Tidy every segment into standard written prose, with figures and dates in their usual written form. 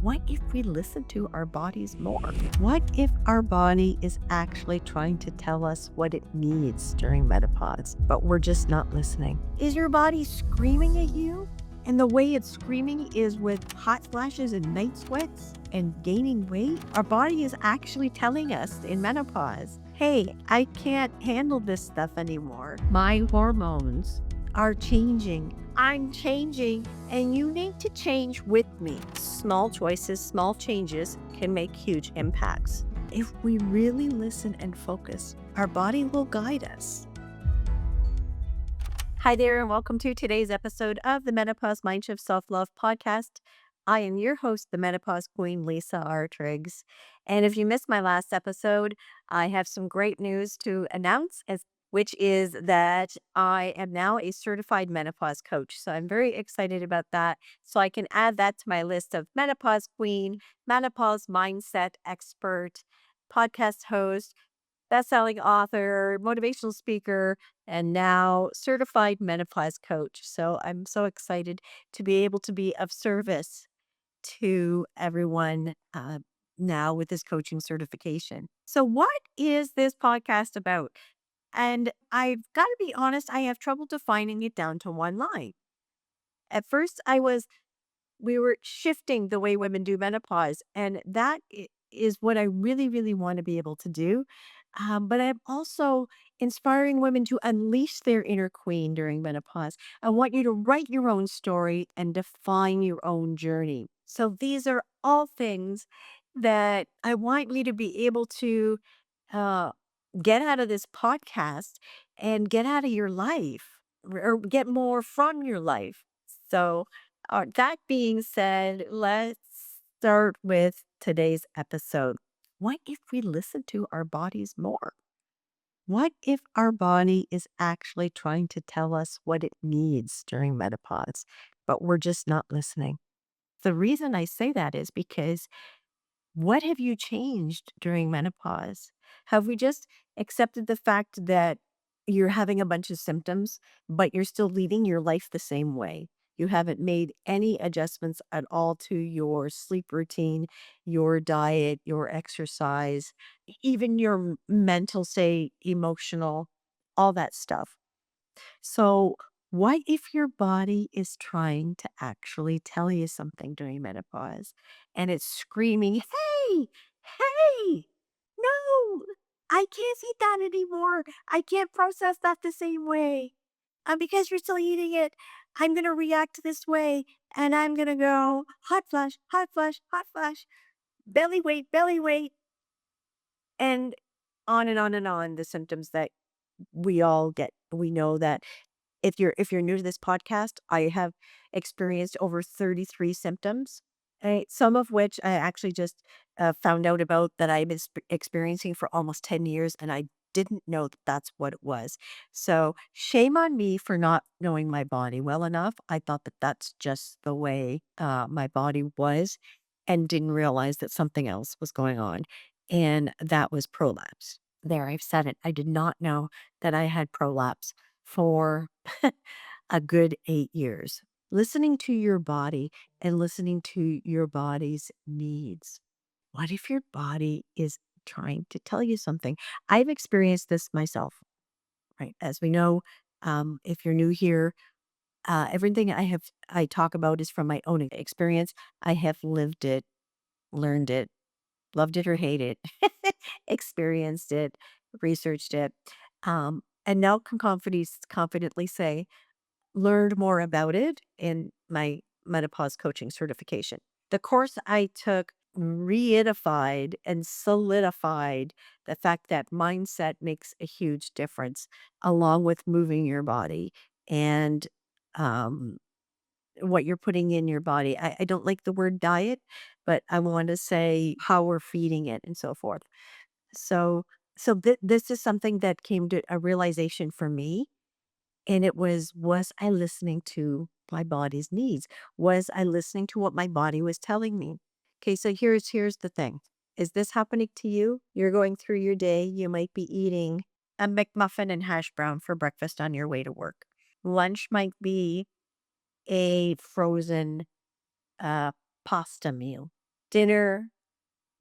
What if we listen to our bodies more? What if our body is actually trying to tell us what it needs during menopause, but we're just not listening? Is your body screaming at you? And the way it's screaming is with hot flashes and night sweats and gaining weight? Our body is actually telling us in menopause, hey, I can't handle this stuff anymore. My hormones are changing. I'm changing, and you need to change with me. Small choices, small changes can make huge impacts. If we really listen and focus, our body will guide us. Hi there, and welcome to today's episode of the Menopause Mindshift Self-Love Podcast. I am your host, the Menopause Queen, Lisa R. Triggs. And if you missed my last episode, I have some great news to announce, which is that I am now a certified menopause coach. So I'm very excited about that. So I can add that to my list of Menopause Queen, Menopause Mindset Expert, podcast host, best-selling author, motivational speaker, and now certified menopause coach. So I'm so excited to be able to be of service to everyone now with this coaching certification. So what is this podcast about? And I've got to be honest, I have trouble defining it down to one line. At first, we were shifting the way women do menopause, and that is what I really, really want to be able to do. But I'm also inspiring women to unleash their inner queen during menopause. I want you to write your own story and define your own journey. So these are all things that I want you to be able to uh, get out of this podcast and get out of your life or get more from your life. So, that being said, let's start with today's episode. What if we listen to our bodies more? What if our body is actually trying to tell us what it needs during menopause, but we're just not listening? The reason I say that is because what have you changed during menopause? Have we just accepted the fact that you're having a bunch of symptoms, but you're still leading your life the same way? You haven't made any adjustments at all to your sleep routine, your diet, your exercise, even your mental state, emotional, all that stuff. So, what if your body is trying to actually tell you something during menopause and it's screaming, hey, hey, no, I can't eat that anymore. I can't process that the same way. Because you're still eating it, I'm going to react this way and I'm going to go hot flush, hot flush, hot flush, belly weight, and on and on and on. The symptoms that we all get. We know that if you're new to this podcast, I have experienced over 33 symptoms, right? Some of which I actually just found out about that I've been experiencing for almost 10 years, and I didn't know that that's what it was. So shame on me for not knowing my body well enough. I thought that that's just the way my body was and didn't realize that something else was going on. And that was prolapse. There, I've said it. I did not know that I had prolapse for a good 8 years. Listening to your body and listening to your body's needs. What if your body is trying to tell you something? I've experienced this myself, right? As we know, if you're new here, everything I talk about is from my own experience. I have lived it, learned it, loved it or hate it, experienced it, researched it, and now can confidently say learned more about it in my menopause coaching certification. The course I took reified and solidified the fact that mindset makes a huge difference, along with moving your body and um, what you're putting in your body. I don't like the word diet, but I want to say how we're feeding it and so forth. So, this is something that came to a realization for me, and it was I listening to my body's needs? Was I listening to what my body was telling me? Okay, so here's the thing. Is this happening to you? You're going through your day, you might be eating a McMuffin and hash brown for breakfast on your way to work. Lunch might be a frozen uh pasta meal. Dinner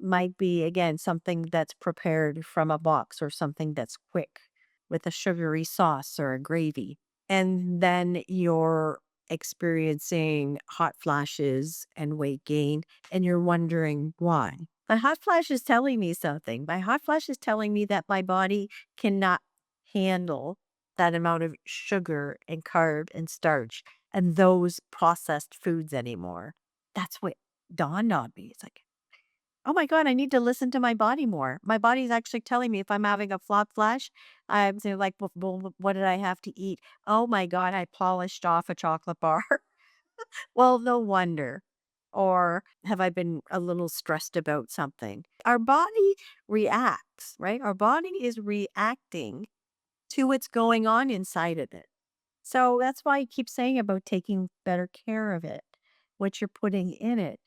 might be, again, something that's prepared from a box or something that's quick with a sugary sauce or a gravy. And then you're experiencing hot flashes and weight gain, and you're wondering why. My hot flash is telling me something. My hot flash is telling me that my body cannot handle that amount of sugar and carb and starch and those processed foods anymore. That's what dawned on me. It's like, oh my God, I need to listen to my body more. My body's actually telling me if I'm having a flop flash, I'm saying like, well, what did I have to eat? Oh my God, I polished off a chocolate bar. Well, no wonder. Or have I been a little stressed about something? Our body reacts, right? Our body is reacting to what's going on inside of it. So that's why I keep saying about taking better care of it, what you're putting in it.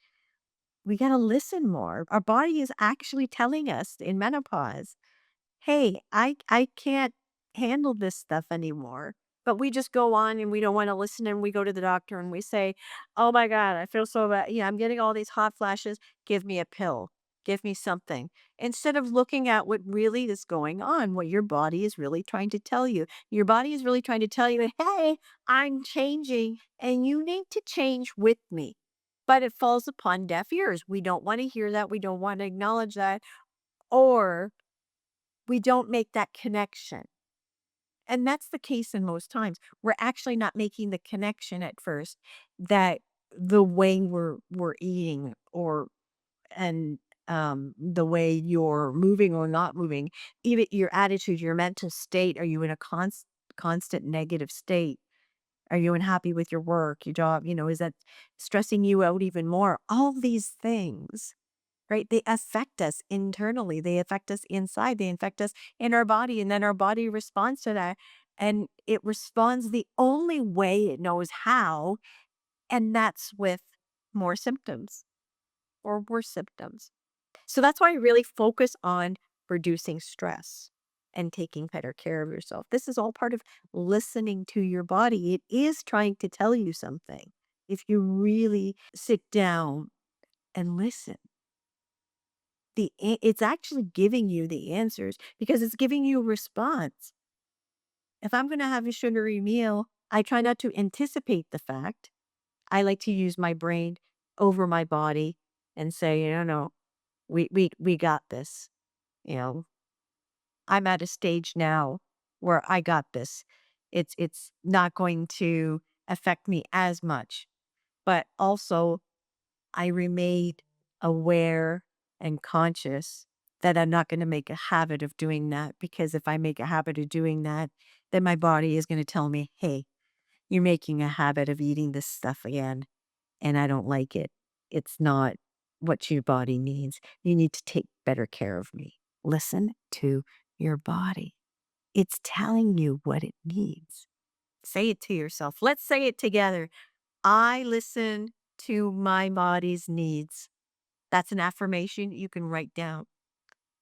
We got to listen more. Our body is actually telling us in menopause, hey, I can't handle this stuff anymore. But we just go on and we don't want to listen and we go to the doctor and we say, oh my God, I feel so bad. Yeah, I'm getting all these hot flashes. Give me a pill. Give me something. Instead of looking at what really is going on, what your body is really trying to tell you. Your body is really trying to tell you, hey, I'm changing and you need to change with me. But it falls upon deaf ears. We don't want to hear that. We don't want to acknowledge that. Or we don't make that connection. And that's the case in most times. We're actually not making the connection at first that the way we're eating or and the way you're moving or not moving, even your attitude, your mental state, are you in a constant negative state? Are you unhappy with your work, your job? Is that stressing you out even more? All these things, right? They affect us internally. They affect us inside. They affect us in our body. And then our body responds to that. And it responds the only way it knows how. And that's with more symptoms or worse symptoms. So that's why I really focus on reducing stress and taking better care of yourself. This is all part of listening to your body. It is trying to tell you something. If you really sit down and listen, it's actually giving you the answers because it's giving you a response. If I'm going to have a sugary meal, I try not to anticipate the fact. I like to use my brain over my body and say, no, we got this. You know, I'm at a stage now where I got this. It's not going to affect me as much, but also I remained aware and conscious that I'm not going to make a habit of doing that because if I make a habit of doing that, then my body is going to tell me, hey, you're making a habit of eating this stuff again, and I don't like it. It's not what your body needs. You need to take better care of me. Listen to your body. It's telling you what it needs. Say it to yourself. Let's say it together. I listen to my body's needs. That's an affirmation you can write down.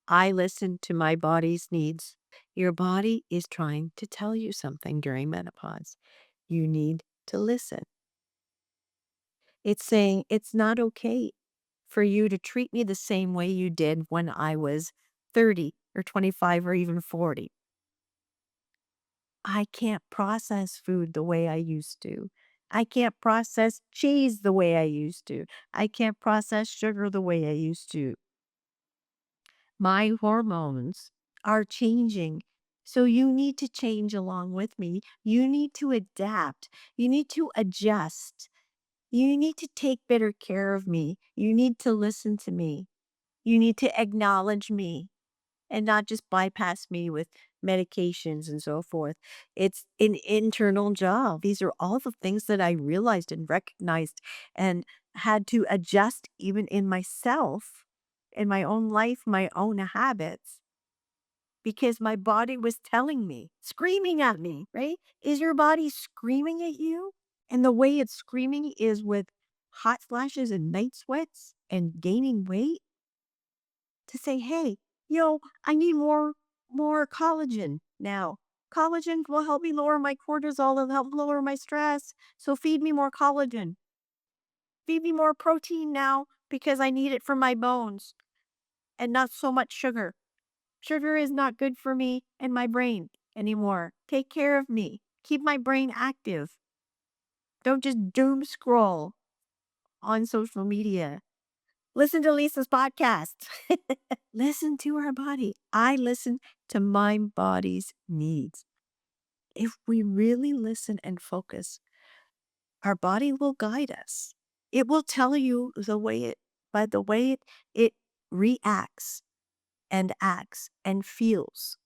I listen to my body's needs. Your body is trying to tell you something during menopause. You need to listen. It's saying it's not okay for you to treat me the same way you did when I was 30 or 25 or even 40. I can't process food the way I used to. I can't process cheese the way I used to. I can't process sugar the way I used to. My hormones are changing. So you need to change along with me. You need to adapt. You need to adjust. You need to take better care of me. You need to listen to me. You need to acknowledge me and not just bypass me with medications and so forth. It's an internal job. These are all the things that I realized and recognized and had to adjust even in myself, in my own life, my own habits, because my body was telling me, screaming at me, right? Is your body screaming at you? And the way it's screaming is with hot flashes and night sweats and gaining weight to say, hey, I need more collagen now. Collagen will help me lower my cortisol and help lower my stress. So feed me more collagen. Feed me more protein now because I need it for my bones and not so much sugar. Sugar is not good for me and my brain anymore. Take care of me. Keep my brain active. Don't just doom scroll on social media. Listen to Lisa's podcast. Listen to our body. I listen to my body's needs. If we really listen and focus, our body will guide us. It will tell you by the way it reacts and acts and feels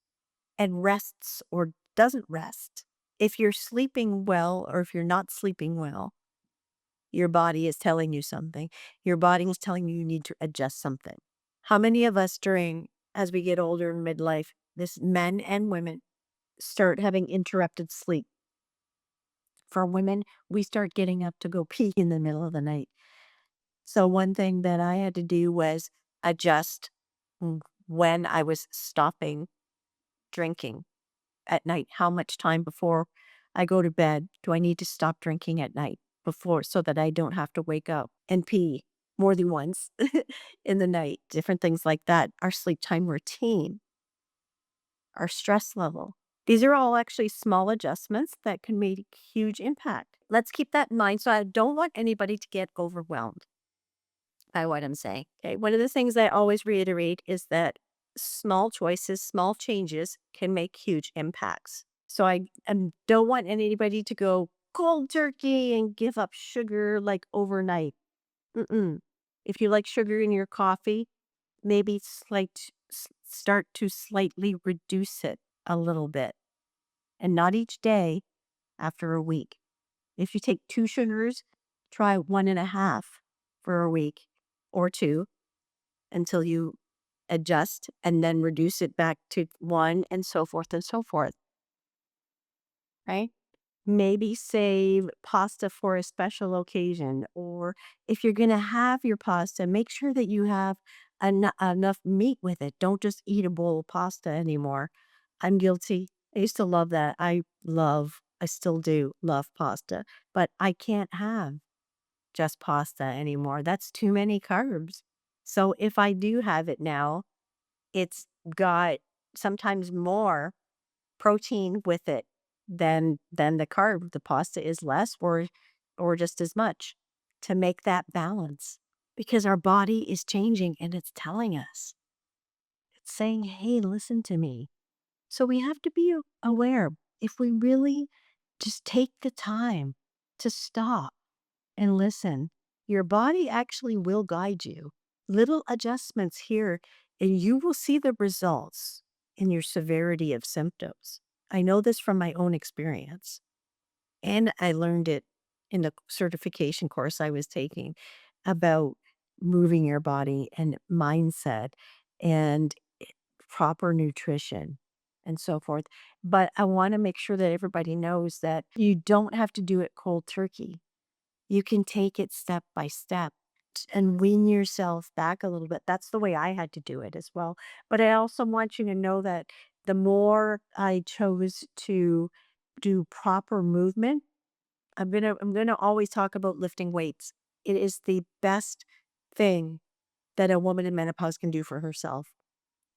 and rests or doesn't rest. If you're sleeping well or if you're not sleeping well, your body is telling you something. Your body is telling you need to adjust something. How many of us as we get older in midlife, this men and women start having interrupted sleep? For women, we start getting up to go pee in the middle of the night. So one thing that I had to do was adjust when I was stopping drinking at night. How much time before I go to bed do I need to stop drinking at night before so that I don't have to wake up and pee more than once in the night? Different things like that. Our sleep time routine, our stress level. These are all actually small adjustments that can make huge impact. Let's keep that in mind. So I don't want anybody to get overwhelmed by what I'm saying. Okay. One of the things I always reiterate is that small choices, small changes can make huge impacts. So I don't want anybody to go cold turkey and give up sugar like overnight. Mm-mm. If you like sugar in your coffee, maybe start to slightly reduce it a little bit and not each day after a week. If you take 2 sugars, try 1.5 for a week or 2 until you adjust and then reduce it back to 1 and so forth, right? Maybe save pasta for a special occasion, or if you're going to have your pasta, make sure that you have enough meat with it. Don't just eat a bowl of pasta anymore. I'm guilty. I used to love that. I still do love pasta, but I can't have just pasta anymore. That's too many carbs. So if I do have it now, it's got sometimes more protein with it than the carb. The pasta is less or just as much to make that balance because our body is changing and it's telling us. It's saying, "Hey, listen to me." So we have to be aware. If we really just take the time to stop and listen, your body actually will guide you. Little adjustments here, and you will see the results in your severity of symptoms. I know this from my own experience, and I learned it in the certification course I was taking about moving your body and mindset and proper nutrition and so forth. But I want to make sure that everybody knows that you don't have to do it cold turkey. You can take it step by step and wean yourself back a little bit. That's the way I had to do it as well. But I also want you to know that the more I chose to do proper movement, I'm gonna always talk about lifting weights. It is the best thing that a woman in menopause can do for herself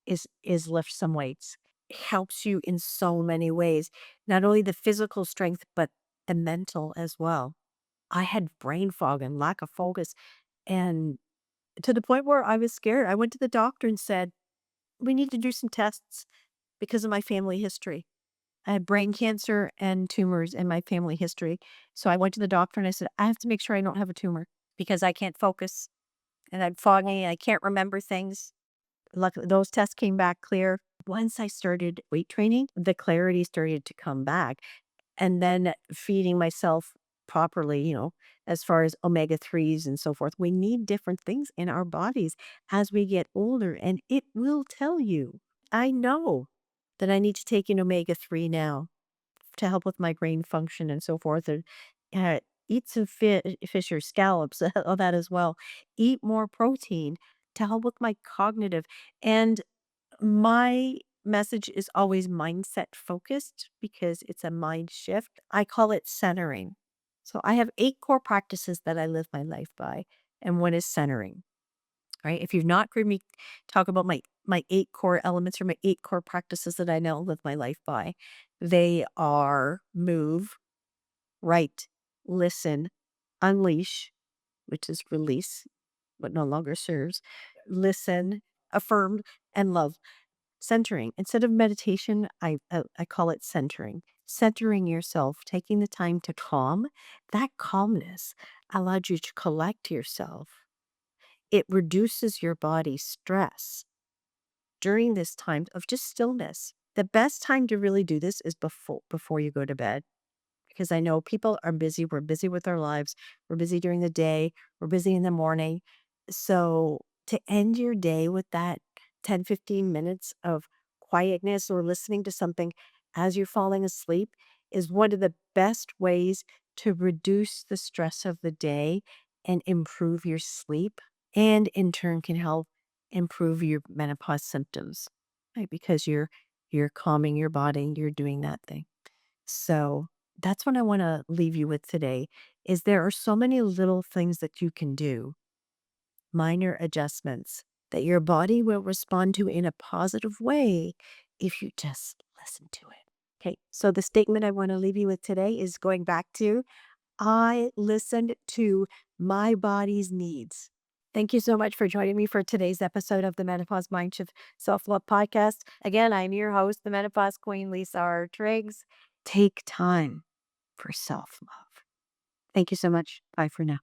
is lift some weights. It helps you in so many ways. Not only the physical strength, but the mental as well. I had brain fog and lack of focus, and to the point where I was scared. I went to the doctor and said, "We need to do some tests because of my family history." I had brain cancer and tumors in my family history. So I went to the doctor and I said, "I have to make sure I don't have a tumor because I can't focus and I'm foggy. I can't remember things." Luckily, those tests came back clear. Once I started weight training, the clarity started to come back. And then feeding myself properly, as far as omega 3s and so forth. We need different things in our bodies as we get older, and it will tell you. I know that I need to take an omega 3 now to help with my brain function and so forth. And eat some fish or scallops, all that as well. Eat more protein to help with my cognitive. And my message is always mindset focused because it's a mind shift. I call it centering. So I have 8 core practices that I live my life by, and one is centering. right? If you've not heard me talk about my 8 core elements or my 8 core practices that I now live my life by, they are move, write, listen, unleash, which is release what no longer serves, listen, affirm, and love. Centering. Instead of meditation, I call it centering. Centering yourself, taking the time to calm. That calmness allowed you to collect yourself. It reduces your body's stress during this time of just stillness. The best time to really do this is before you go to bed, because I know people are busy. We're busy with our lives. We're busy during the day. We're busy in the morning. So to end your day with that 10, 15 minutes of quietness or listening to something as you're falling asleep is one of the best ways to reduce the stress of the day and improve your sleep, and in turn can help improve your menopause symptoms, right? Because you're calming your body, you're doing that thing. So that's what I want to leave you with today is there are so many little things that you can do, minor adjustments that your body will respond to in a positive way if you just listen to it. Okay. So the statement I want to leave you with today is going back to I listened to my body's needs. Thank you so much for joining me for today's episode of the Menopause Mindshift Self-Love Podcast. Again, I'm your host, the Menopause Queen, Lisa R. Triggs. Take time for self-love. Thank you so much. Bye for now.